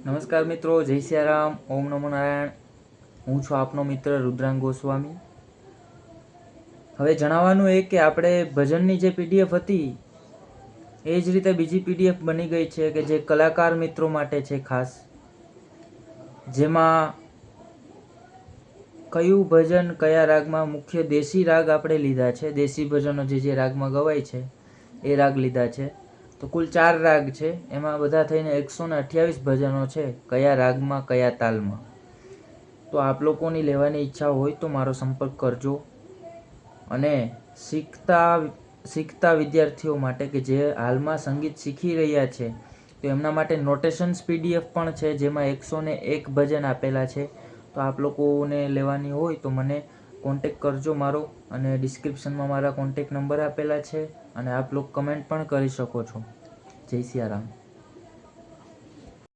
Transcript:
નમસ્કાર મિત્રો, જય સિયારામ, ઓમ નમો નારાયણ. હું છું આપનો મિત્ર રુદ્રાંગ ગોસ્વામી. હવે જણાવવાનું એ કે આપણે ભજનની જે પીડીએફ હતી એ જ રીતે બીજી પીડીએફ બની ગઈ છે કે જે કલાકાર મિત્રો માટે છે ખાસ, જેમાં કયું ભજન કયા રાગમાં, મુખ્ય દેશી રાગ આપણે લીધા છે, દેશી ભજનો જે રાગમાં ગવાય છે એ રાગ લીધા છે. તો કુલ 4 રાગ છે, એમાં બધા થઈને 128 ભજનો છે, કયા રાગમાં કયા તાલમાં. તો આપ લોકોની લેવાની ઈચ્છા હોય તો મારો સંપર્ક કરજો. અને શીખતા વિદ્યાર્થીઓ માટે કે જે હાલમાં સંગીત શીખી રહ્યા છે તો એમના માટે નોટેશન્સ પીડીએફ પણ છે, જેમાં 101 ભજન આપેલા છે. તો આપ લોકોને લેવાની હોય તો મને કોન્ટેક કરજો મારો, અને ડિસ્ક્રિપ્શનમાં મારા કોન્ટેક નંબર આપેલા છે, અને આપ લોકો કમેન્ટ પણ કરી શકો છો. જય સિયારામ.